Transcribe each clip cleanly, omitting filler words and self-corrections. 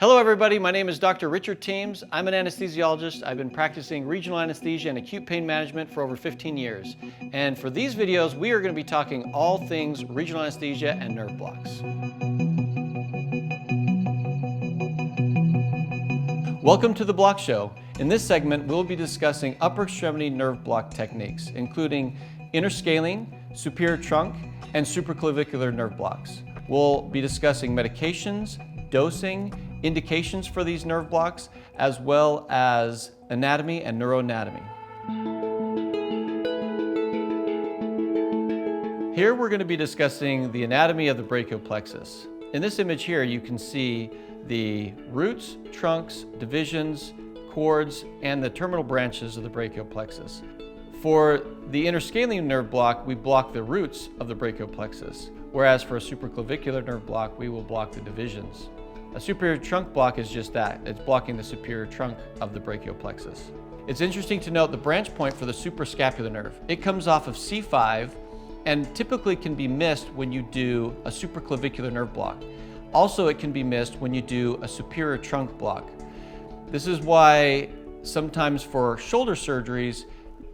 Hello everybody, my name is Dr. Richard Teams. I'm an anesthesiologist. I've been practicing regional anesthesia and acute pain management for over 15 years. And for these videos, we are going to be talking all things regional anesthesia and nerve blocks. Welcome to the Block Show. In this segment, we'll be discussing upper extremity nerve block techniques, including interscalene, superior trunk, and supraclavicular nerve blocks. We'll be discussing medications, dosing, indications for these nerve blocks, as well as anatomy and neuroanatomy. Here we're going to be discussing the anatomy of the brachial plexus. In this image here, you can see the roots, trunks, divisions, cords, and the terminal branches of the brachial plexus. For the interscalene nerve block, we block the roots of the brachial plexus, whereas for a supraclavicular nerve block, we will block the divisions. A superior trunk block is just that. It's blocking the superior trunk of the brachial plexus. It's interesting to note the branch point for the suprascapular nerve. It comes off of C5 and typically can be missed when you do a supraclavicular nerve block. Also, it can be missed when you do a superior trunk block. This is why sometimes for shoulder surgeries,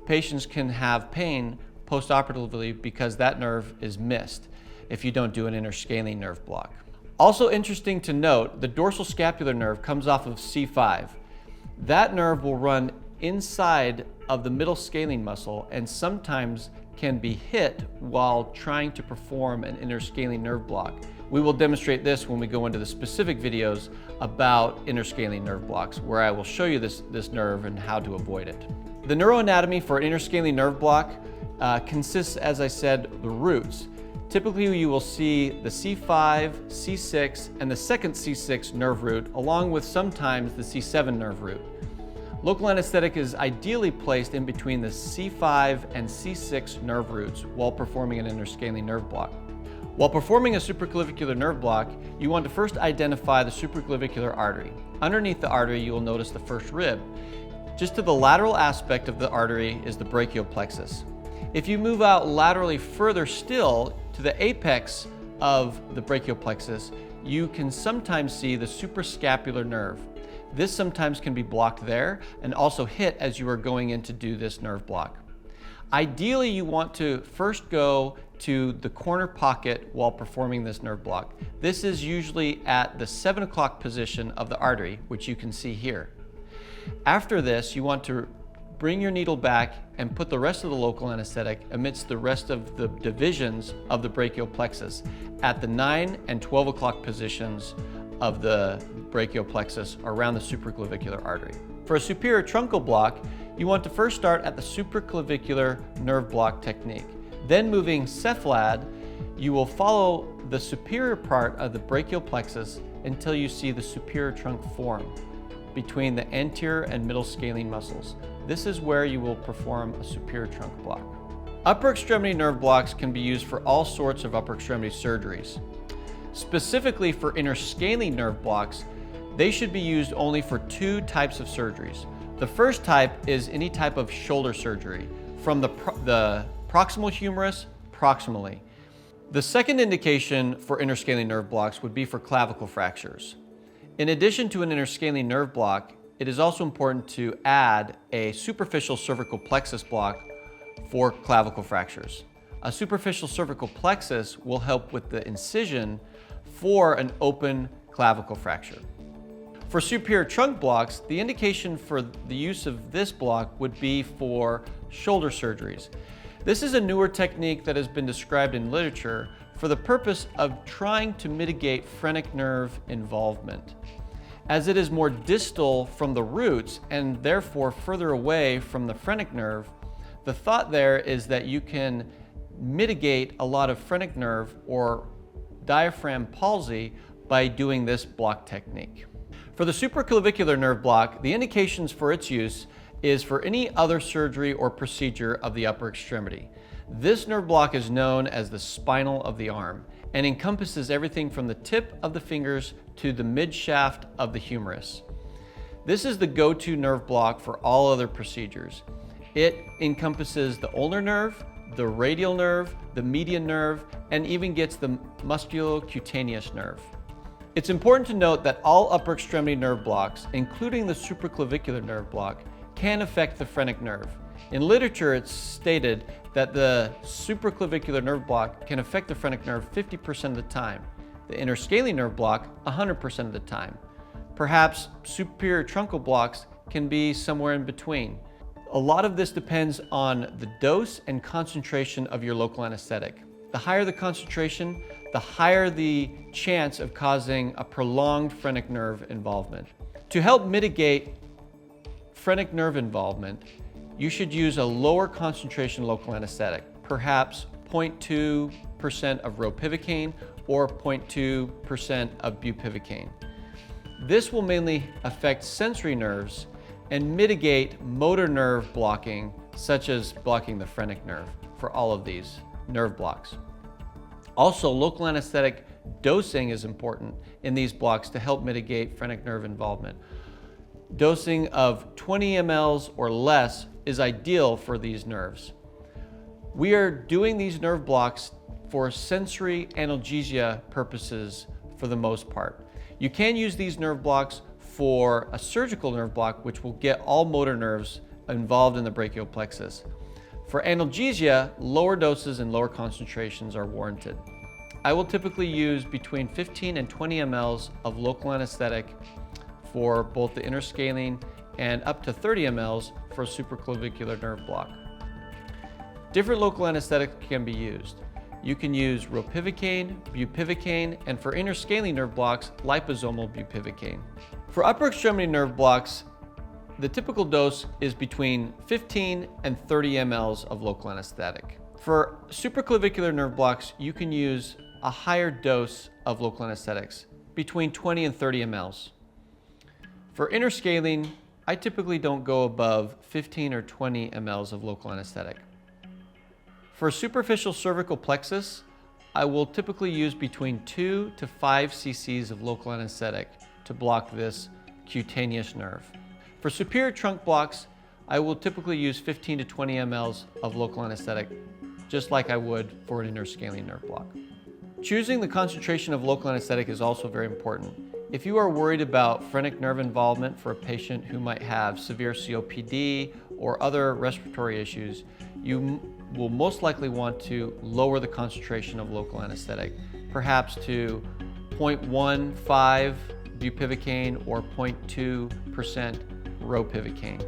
patients can have pain postoperatively because that nerve is missed if you don't do an interscalene nerve block. Also interesting to note, the dorsal scapular nerve comes off of C5. That nerve will run inside of the middle scalene muscle and sometimes can be hit while trying to perform an interscalene nerve block. We will demonstrate this when we go into the specific videos about interscalene nerve blocks, where I will show you this nerve and how to avoid it. The neuroanatomy for an interscalene nerve block consists, as I said, the roots. Typically, you will see the C5, C6, and the second C6 nerve root, along with sometimes the C7 nerve root. Local anesthetic is ideally placed in between the C5 and C6 nerve roots while performing an interscalene nerve block. While performing a supraclavicular nerve block, you want to first identify the supraclavicular artery. Underneath the artery, you will notice the first rib. Just to the lateral aspect of the artery is the brachial plexus. If you move out laterally further still to the apex of the brachial plexus, you can sometimes see the suprascapular nerve. This sometimes can be blocked there and also hit as you are going in to do this nerve block. Ideally, you want to first go to the corner pocket while performing this nerve block. This is usually at the 7 o'clock position of the artery, which you can see here. After this, you want to bring your needle back and put the rest of the local anesthetic amidst the rest of the divisions of the brachial plexus at the 9 and 12 o'clock positions of the brachial plexus around the supraclavicular artery. For a superior truncal block, you want to first start at the supraclavicular nerve block technique. Then moving cephalad, you will follow the superior part of the brachial plexus until you see the superior trunk form between the anterior and middle scalene muscles. This is where you will perform a superior trunk block. Upper extremity nerve blocks can be used for all sorts of upper extremity surgeries. Specifically for interscalene nerve blocks, they should be used only for two types of surgeries. The first type is any type of shoulder surgery, from the proximal humerus proximally. The second indication for interscalene nerve blocks would be for clavicle fractures. In addition to an interscalene nerve block, it is also important to add a superficial cervical plexus block for clavicle fractures. A superficial cervical plexus will help with the incision for an open clavicle fracture. For superior trunk blocks, the indication for the use of this block would be for shoulder surgeries. This is a newer technique that has been described in literature for the purpose of trying to mitigate phrenic nerve involvement. As it is more distal from the roots and therefore further away from the phrenic nerve, the thought there is that you can mitigate a lot of phrenic nerve or diaphragm palsy by doing this block technique. For the supraclavicular nerve block, the indications for its use is for any other surgery or procedure of the upper extremity. This nerve block is known as the spinal of the arm and encompasses everything from the tip of the fingers to the midshaft of the humerus. This is the go-to nerve block for all other procedures. It encompasses the ulnar nerve, the radial nerve, the median nerve, and even gets the musculocutaneous nerve. It's important to note that all upper extremity nerve blocks, including the supraclavicular nerve block, can affect the phrenic nerve. In literature, it's stated that the supraclavicular nerve block can affect the phrenic nerve 50% of the time, the interscalene nerve block 100% of the time. Perhaps superior truncal blocks can be somewhere in between. A lot of this depends on the dose and concentration of your local anesthetic. The higher the concentration, the higher the chance of causing a prolonged phrenic nerve involvement. To help mitigate phrenic nerve involvement, you should use a lower concentration local anesthetic, perhaps 0.2% of ropivacaine or 0.2% of bupivacaine. This will mainly affect sensory nerves and mitigate motor nerve blocking, such as blocking the phrenic nerve for all of these nerve blocks. Also, local anesthetic dosing is important in these blocks to help mitigate phrenic nerve involvement. Dosing of 20 mLs or less is ideal for these nerves. We are doing these nerve blocks for sensory analgesia purposes for the most part. You can use these nerve blocks for a surgical nerve block, which will get all motor nerves involved in the brachial plexus. For analgesia, lower doses and lower concentrations are warranted. I will typically use between 15 and 20 mLs of local anesthetic for both the interscalene and up to 30 mLs for a supraclavicular nerve block. Different local anesthetics can be used. You can use ropivacaine, bupivacaine, and for interscalene nerve blocks, liposomal bupivacaine. For upper extremity nerve blocks, the typical dose is between 15 and 30 mLs of local anesthetic. For supraclavicular nerve blocks, you can use a higher dose of local anesthetics, between 20 and 30 mLs. For interscalene, I typically don't go above 15 or 20 mLs of local anesthetic. For superficial cervical plexus, I will typically use between 2 to 5 cc's of local anesthetic to block this cutaneous nerve. For superior trunk blocks, I will typically use 15 to 20 mLs of local anesthetic, just like I would for an interscalene nerve block. Choosing the concentration of local anesthetic is also very important. If you are worried about phrenic nerve involvement for a patient who might have severe COPD or other respiratory issues, you will most likely want to lower the concentration of local anesthetic, perhaps to 0.15 bupivacaine or 0.2% ropivacaine.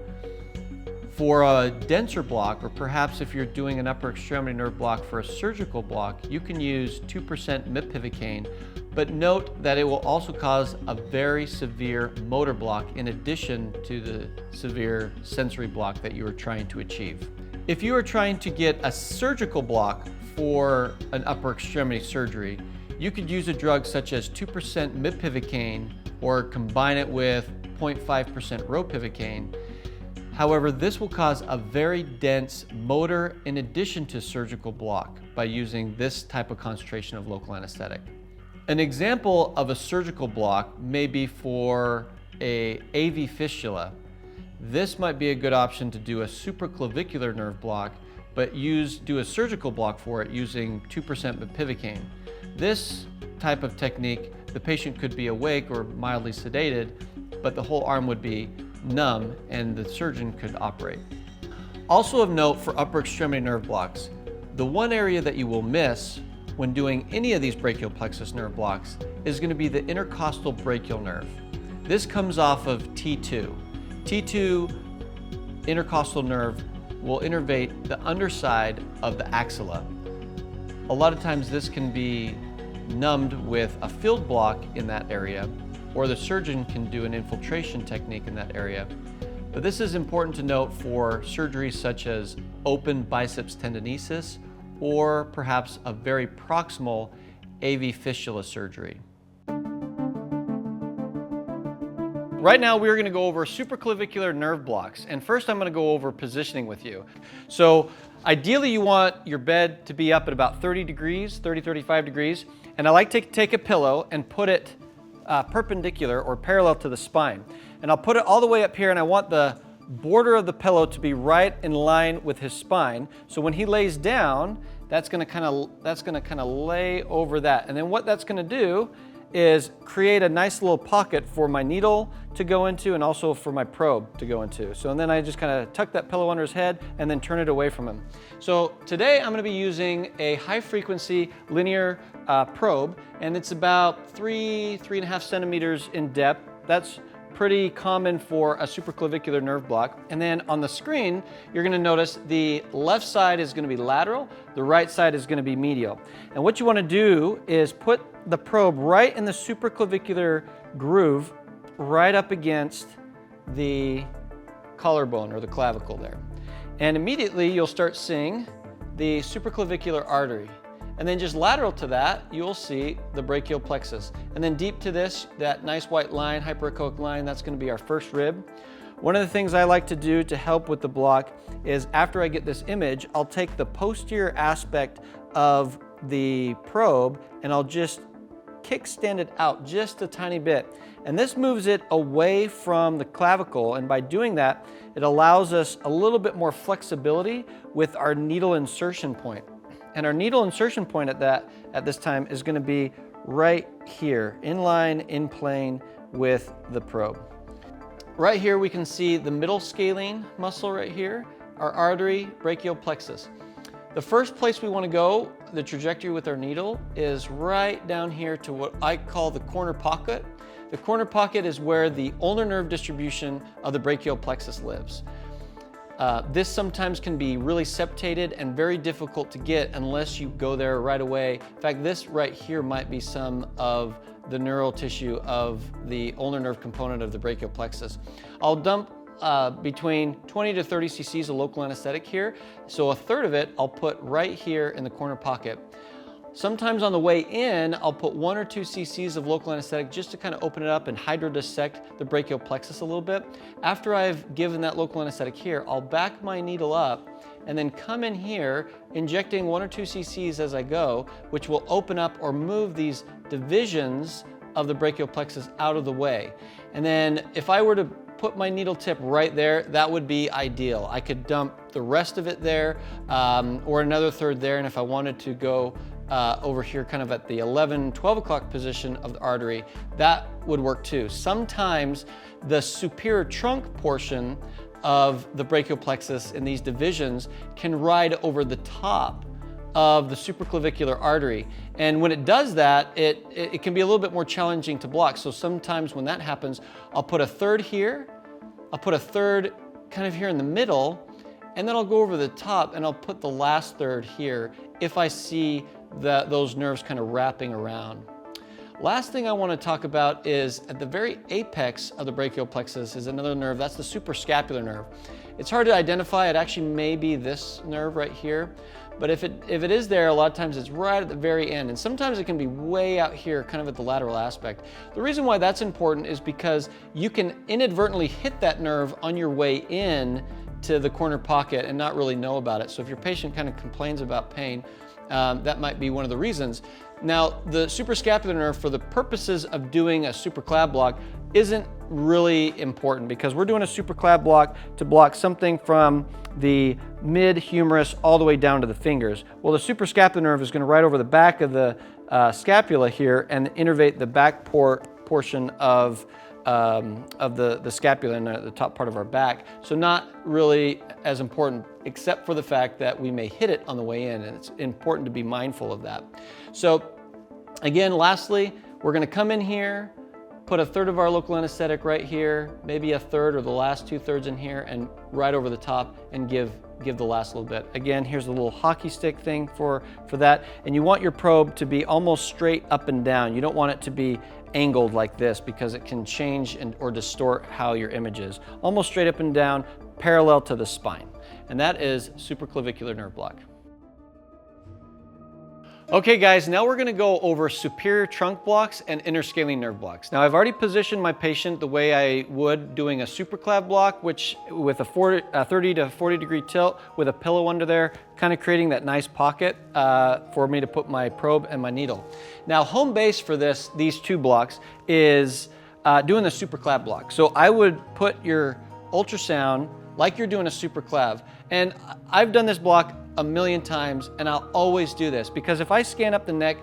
For a denser block, or perhaps if you're doing an upper extremity nerve block for a surgical block, you can use 2% mipivacaine, but note that it will also cause a very severe motor block in addition to the severe sensory block that you are trying to achieve. If you are trying to get a surgical block for an upper extremity surgery, you could use a drug such as 2% mipivacaine or combine it with 0.5% ropivacaine. However, this will cause a very dense motor in addition to surgical block by using this type of concentration of local anesthetic. An example of a surgical block may be for a AV fistula. This might be a good option to do a supraclavicular nerve block, but do a surgical block for it using 2% bupivacaine. This type of technique, the patient could be awake or mildly sedated, but the whole arm would be numb and the surgeon could operate. Also of note for upper extremity nerve blocks, the one area that you will miss when doing any of these brachial plexus nerve blocks is going to be the intercostal brachial nerve. This comes off of T2. T2 intercostal nerve will innervate the underside of the axilla. A lot of times this can be numbed with a field block in that area, or the surgeon can do an infiltration technique in that area. But this is important to note for surgeries such as open biceps tendinosis or perhaps a very proximal AV fistula surgery. Right now we're going to go over supraclavicular nerve blocks, and first I'm going to go over positioning with you. So ideally you want your bed to be up at about 30 degrees, 35 degrees, and I like to take a pillow and put it perpendicular or parallel to the spine. And I'll put it all the way up here, and I want the border of the pillow to be right in line with his spine. So when he lays down, that's going to kind of lay over that. And then what that's going to do is create a nice little pocket for my needle to go into and also for my probe to go into. So and then I just kind of tuck that pillow under his head and then turn it away from him. So today I'm going to be using a high frequency linear probe, and it's about 3.5 centimeters in depth. That's pretty common for a supraclavicular nerve block. And then on the screen, you're going to notice the left side is going to be lateral, the right side is going to be medial. And what you want to do is put the probe right in the supraclavicular groove, right up against the collarbone or the clavicle there. And immediately you'll start seeing the supraclavicular artery. And then just lateral to that, you'll see the brachial plexus. And then deep to this, that nice white line, hyperechoic line, that's going to be our first rib. One of the things I like to do to help with the block is after I get this image, I'll take the posterior aspect of the probe and I'll just kickstand it out just a tiny bit. And this moves it away from the clavicle, and by doing that, it allows us a little bit more flexibility with our needle insertion point. And our needle insertion point at this time is going to be right here, in line, in plane with the probe. Right here we can see the middle scalene muscle right here, our artery, brachial plexus. The first place we want to go, the trajectory with our needle, is right down here to what I call the corner pocket. The corner pocket is where the ulnar nerve distribution of the brachial plexus lives. This sometimes can be really septated and very difficult to get unless you go there right away. In fact, this right here might be some of the neural tissue of the ulnar nerve component of the brachial plexus. I'll dump between 20 to 30 cc's of local anesthetic here. So a third of it I'll put right here in the corner pocket. Sometimes on the way in, I'll put 1 or 2 cc's of local anesthetic just to kind of open it up and hydrodissect the brachial plexus a little bit. After I've given that local anesthetic here, I'll back my needle up and then come in here, injecting 1 or 2 cc's as I go, which will open up or move these divisions of the brachial plexus out of the way. And then if I were to put my needle tip right there, that would be ideal. I could dump the rest of it there or another third there, and if I wanted to go over here kind of at the 11, 12 o'clock position of the artery, that would work too. Sometimes the superior trunk portion of the brachial plexus in these divisions can ride over the top of the supraclavicular artery. And when it does that, it can be a little bit more challenging to block. So sometimes when that happens, I'll put a third here, I'll put a third kind of here in the middle, and then I'll go over the top and I'll put the last third here if I see those nerves kind of wrapping around. Last thing I want to talk about is at the very apex of the brachial plexus is another nerve. That's the suprascapular nerve. It's hard to identify. It actually may be this nerve right here, but if it is there, a lot of times it's right at the very end, and sometimes it can be way out here, kind of at the lateral aspect. The reason why that's important is because you can inadvertently hit that nerve on your way in to the corner pocket and not really know about it. So if your patient kind of complains about pain, that might be one of the reasons. Now, the suprascapular nerve, for the purposes of doing a supraclav block, isn't really important because we're doing a supraclav block to block something from the mid-humerus all the way down to the fingers. Well, the suprascapular nerve is going to ride over the back of the scapula here and innervate the back portion of the scapula and the top part of our back. So not really as important, except for the fact that we may hit it on the way in, and it's important to be mindful of that. So again, lastly, we're going to come in here, put a third of our local anesthetic right here, maybe a third or the last 2/3 in here, and right over the top and give the last little bit. Again, here's a little hockey stick thing for that. And you want your probe to be almost straight up and down. You don't want it to be angled like this because it can change or distort how your image is. Almost straight up and down, parallel to the spine. And that is supraclavicular nerve block. Okay guys, now we're going to go over superior trunk blocks and interscalene nerve blocks. Now I've already positioned my patient the way I would doing a supraclav block, which with a 30 to 40 degree tilt with a pillow under there, kind of creating that nice pocket for me to put my probe and my needle. Now home base for these two blocks is doing the supraclav block. So I would put your ultrasound like you're doing a supraclav. And I've done this block a million times, and I'll always do this because if I scan up the neck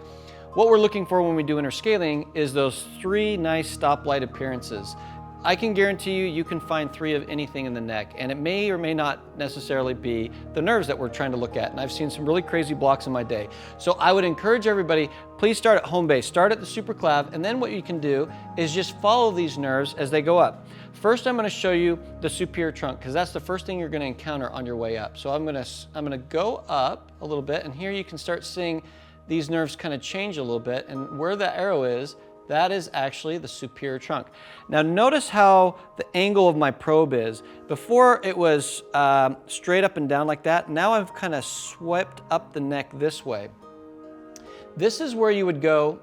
what we're looking for when we do interscaling is those 3 nice stoplight appearances. I can guarantee you, you can find 3 of anything in the neck, and it may or may not necessarily be the nerves that we're trying to look at. And I've seen some really crazy blocks in my day. So I would encourage everybody, please start at home base. Start at the supraclav, and then what you can do is just follow these nerves as they go up. First, I'm going to show you the superior trunk, because that's the first thing you're going to encounter on your way up. So I'm going to go up a little bit, and here you can start seeing these nerves kind of change a little bit, and where the arrow is, that is actually the superior trunk. Now notice how the angle of my probe is. Before it was straight up and down like that. Now I've kind of swept up the neck this way. This is where you would go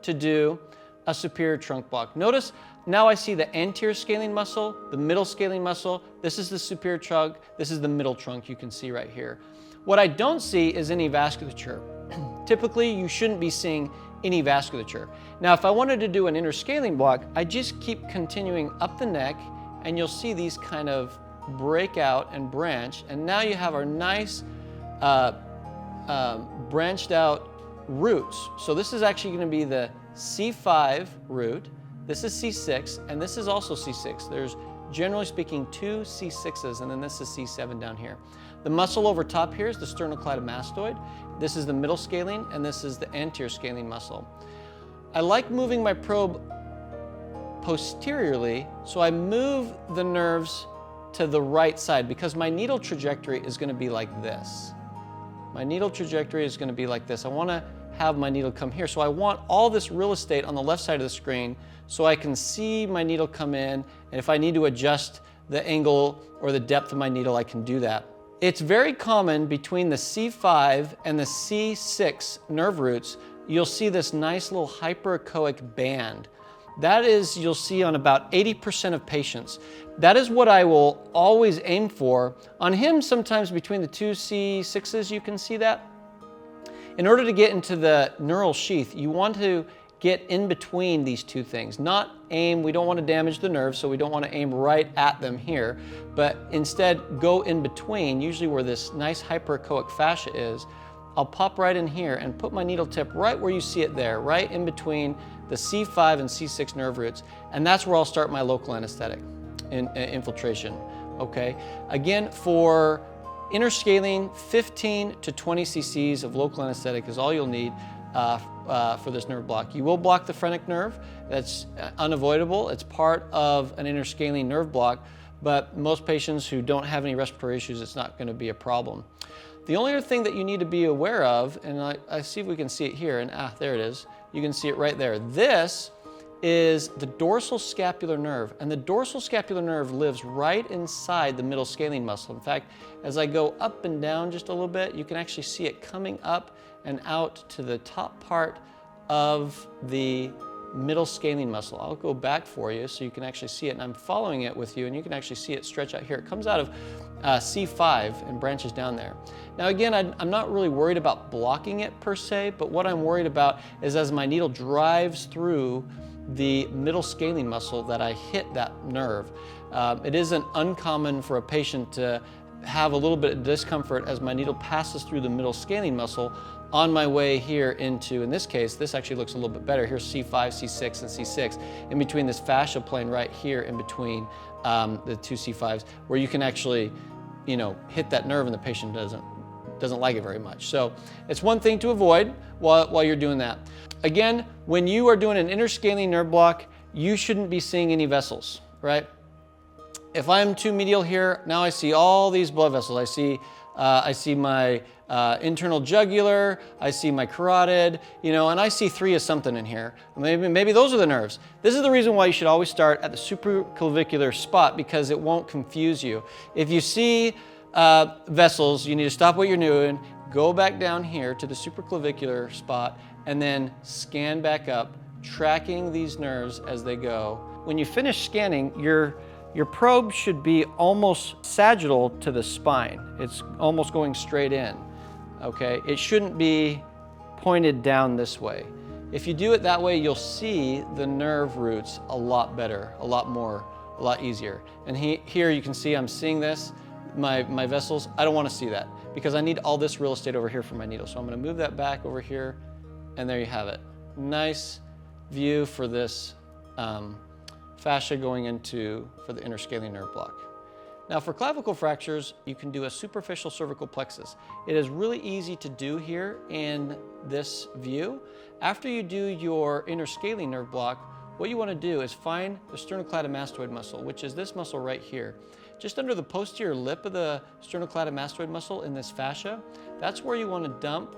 to do a superior trunk block. Notice now I see the anterior scalene muscle, the middle scalene muscle. This is the superior trunk. This is the middle trunk you can see right here. What I don't see is any vasculature. Typically, you shouldn't be seeing any vasculature. Now, if I wanted to do an interscalene block, I just keep continuing up the neck, and you'll see these kind of break out and branch, and now you have our nice branched out roots. So this is actually going to be the C5 root, this is C6, and this is also C6. There's, generally speaking, 2 C6s, and then this is C7 down here. The muscle over top here is the sternocleidomastoid. This is the middle scalene, and this is the anterior scalene muscle. I like moving my probe posteriorly, so I move the nerves to the right side because my needle trajectory is going to be like this. My needle trajectory is going to be like this. I want to have my needle come here. So I want all this real estate on the left side of the screen so I can see my needle come in, and if I need to adjust the angle or the depth of my needle, I can do that. It's very common between the C5 and the C6 nerve roots, you'll see this nice little hyperechoic band. That is, you'll see on about 80% of patients. That is what I will always aim for. On him, sometimes between the 2 C6s, you can see that. In order to get into the neural sheath, you want to get in between these 2 things. Not aim, we don't want to damage the nerves, so we don't want to aim right at them here, but instead go in between, usually where this nice hyperechoic fascia is. I'll pop right in here and put my needle tip right where you see it there, right in between the C5 and C6 nerve roots, and that's where I'll start my local anesthetic infiltration, okay? Again, for interscaling, 15 to 20 cc's of local anesthetic is all you'll need for this nerve block. You will block the phrenic nerve. That's unavoidable. It's part of an interscalene nerve block, but most patients who don't have any respiratory issues, it's not going to be a problem. The only other thing that you need to be aware of, and I see if we can see it here, and there it is. You can see it right there. This is the dorsal scapular nerve, and the dorsal scapular nerve lives right inside the middle scalene muscle. In fact, as I go up and down just a little bit, you can actually see it coming up and out to the top part of the middle scalene muscle. I'll go back for you so you can actually see it, and I'm following it with you, and you can actually see it stretch out here. It comes out of C5 and branches down there. Now again, I'm not really worried about blocking it per se, but what I'm worried about is as my needle drives through the middle scalene muscle that I hit that nerve. It isn't uncommon for a patient to have a little bit of discomfort as my needle passes through the middle scalene muscle on my way here into, in this case, this actually looks a little bit better. Here's C5, C6, and C6, in between this fascia plane right here in between the 2 C5s, where you can actually, you know, hit that nerve and the patient doesn't like it very much. So it's one thing to avoid while you're doing that. Again, when you are doing an interscalene nerve block, you shouldn't be seeing any vessels, right? If I'm too medial here, now I see all these blood vessels. I see my internal jugular, I see my carotid, you know, and I see 3 of something in here. Maybe those are the nerves. This is the reason why you should always start at the supraclavicular spot, because it won't confuse you. If you see vessels, you need to stop what you're doing, go back down here to the supraclavicular spot, and then scan back up, tracking these nerves as they go. When you finish scanning, your probe should be almost sagittal to the spine. It's almost going straight in, okay? It shouldn't be pointed down this way. If you do it that way, you'll see the nerve roots a lot better, a lot easier. And here you can see I'm seeing this, my vessels. I don't want to see that because I need all this real estate over here for my needle. So I'm going to move that back over here And there you have it. Nice view for this fascia going into for the interscalene nerve block. Now for clavicle fractures, you can do a superficial cervical plexus. It is really easy to do here in this view. After you do your interscalene nerve block, what you want to do is find the sternocleidomastoid muscle, which is this muscle right here. Just under the posterior lip of the sternocleidomastoid muscle in this fascia, that's where you want to dump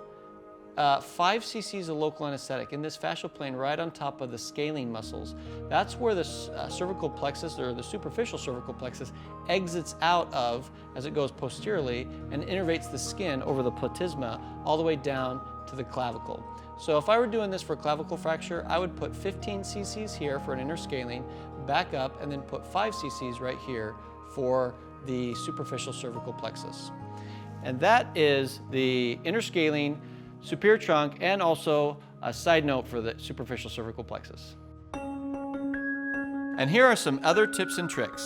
5 cc's of local anesthetic in this fascial plane right on top of the scalene muscles. That's where the cervical plexus, or the superficial cervical plexus, exits out of as it goes posteriorly and innervates the skin over the platysma all the way down to the clavicle. So if I were doing this for clavicle fracture, I would put 15 cc's here for an interscalene, back up, and then put 5 cc's right here for the superficial cervical plexus. And that is the interscalene, superior trunk, and also a side note for the superficial cervical plexus. And here are some other tips and tricks.